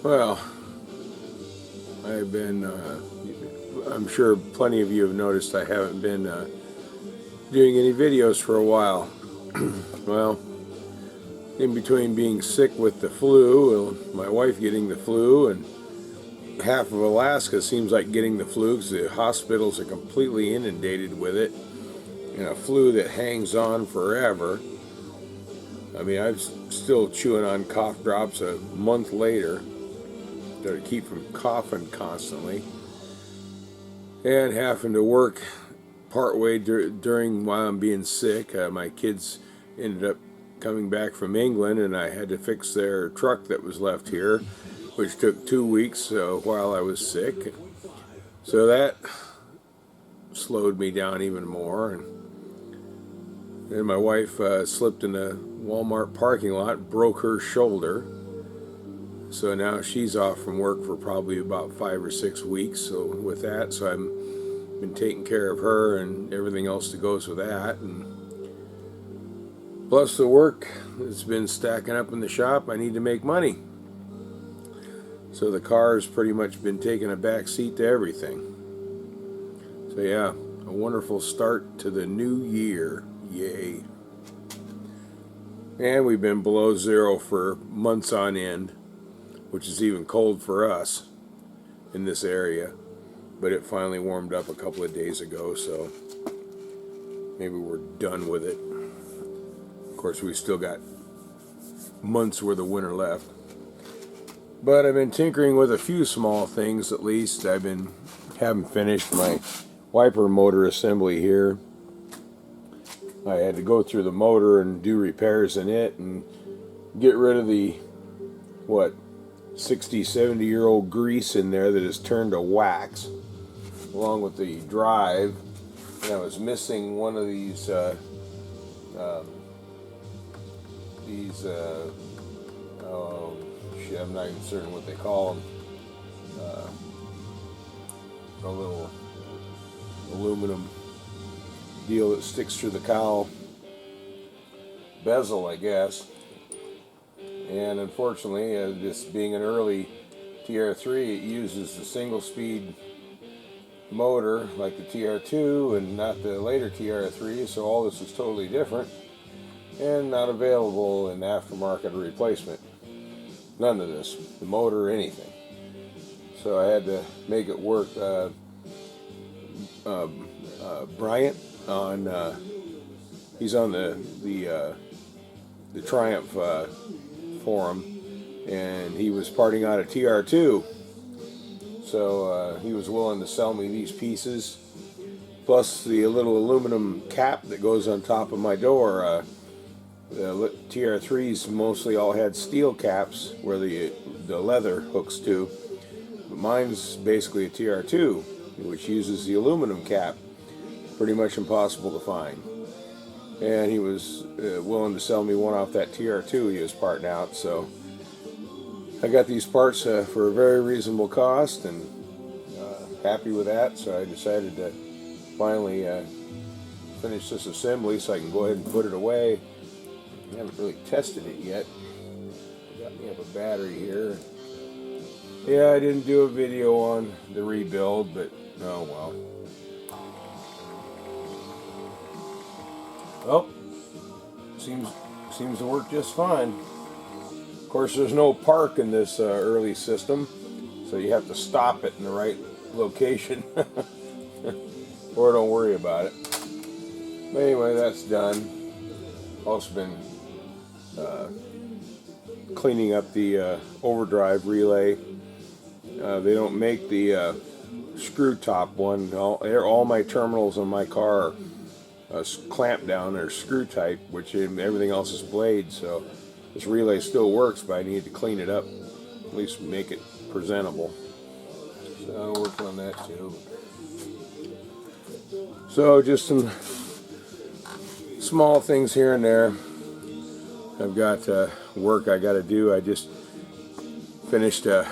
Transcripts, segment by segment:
Well, I've been, I'm sure plenty of you have noticed I haven't been doing any videos for a while. Well, in between being sick with the flu, my wife getting the flu, and half of Alaska seems like getting the flu because the hospitals are completely inundated with it, and a flu that hangs on forever. I mean, I'm still chewing on cough drops a month later to keep from coughing constantly, and having to work partway during while I'm being sick. My kids ended up coming back from England, and I had to fix their truck that was left here, which took 2 weeks while I was sick. So that slowed me down even more. And my wife slipped in a Walmart parking lot, broke her shoulder. So now she's off from work for probably about 5 or 6 weeks. So with that, so I've been taking care of her and everything else that goes with that. And plus the work that's been stacking up in the shop, I need to make money. So the car has pretty much been taking a back seat to everything. So yeah, a wonderful start to the new year. Yay. And we've been below zero for months on end, which is even cold for us in this area. But it finally warmed up a couple of days ago, so maybe we're done with it. Of course, we've still got months worth of winter left. But I've been tinkering with a few small things at least. Haven't finished my wiper motor assembly here. I had to go through the motor and do repairs in it and get rid of the 60, 70-year-old grease in there that has turned to wax, along with the drive. And I was missing one of these I'm not even certain what they call them. A little aluminum deal that sticks through the cowl bezel, I guess. And unfortunately, this being an early tr3, it uses the single speed motor like the tr2 and not the later tr3, so all this is totally different and not available in aftermarket replacement. None of this, the motor or anything. So I had to make it work. Bryant he's on the Triumph forum, and he was parting out a tr2. So he was willing to sell me these pieces, plus the little aluminum cap that goes on top of my door. The tr3s mostly all had steel caps where the leather hooks to, but mine's basically a tr2, which uses the aluminum cap. Pretty much impossible to find. And he was willing to sell me one off that tr2 he was parting out, so I got these parts for a very reasonable cost, and happy with that. So I decided to finally finish this assembly so I can go ahead and put it away. I haven't really tested it yet. Got me up a battery here. Yeah, I didn't do a video on the rebuild, but oh well. Well, seems to work just fine. Of course, there's no park in this early system, so you have to stop it in the right location, or don't worry about it. But anyway, that's done. Also been cleaning up the overdrive relay. They don't make the screw top one. All my terminals on my car are clamp down or screw type, which everything else is blade. So this relay still works, but I need to clean it up, at least make it presentable. So I'm working on that too. So just some small things here and there. I've got work I got to do. I just finished you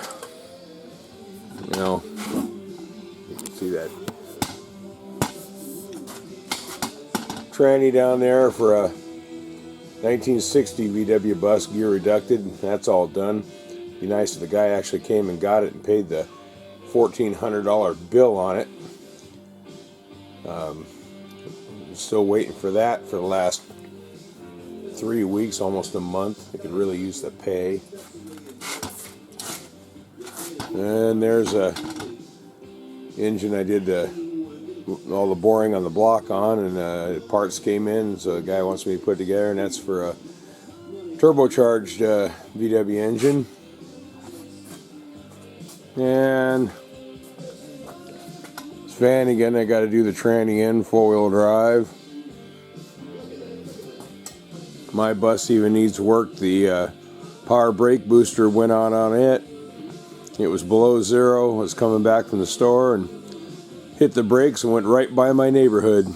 can see that tranny down there for a 1960 VW bus, gear reducted. That's all done. Be nice if the guy actually came and got it and paid the $1,400 bill on it. Still waiting for that for the last 3 weeks, almost a month. I could really use the pay. And there's a engine I did all the boring on the block on, and parts came in, so the guy wants me to put it together, and that's for a turbocharged VW engine. And this van again, I got to do the tranny in, 4-wheel drive. My bus even needs work. The power brake booster went out on it. It was below zero. I was coming back from the store and hit the brakes and went right by my neighborhood.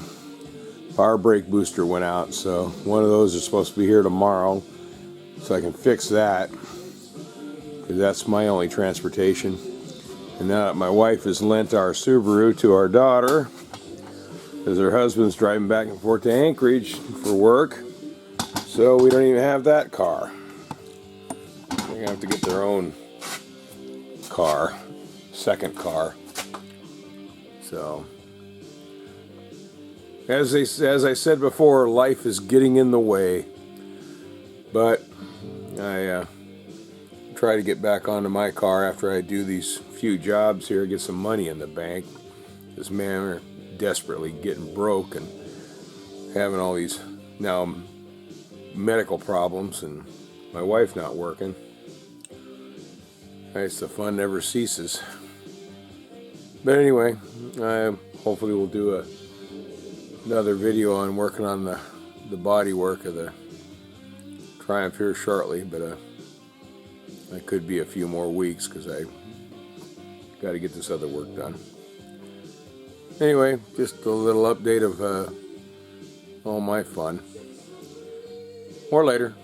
Power brake booster went out, so one of those is supposed to be here tomorrow, so I can fix that, because that's my only transportation. And now that my wife has lent our Subaru to our daughter, because her husband's driving back and forth to Anchorage for work, so we don't even have that car. They're going to have to get their own car, second car. So, as I said before, life is getting in the way. But I try to get back onto my car after I do these few jobs here, get some money in the bank. This man, we're desperately getting broke and having all these now medical problems, and my wife not working. It's the fun never ceases. But anyway, hopefully we'll do another video on working on the body work of the Triumph here shortly, but that could be a few more weeks because I got to get this other work done. Anyway, just a little update of all my fun. More later.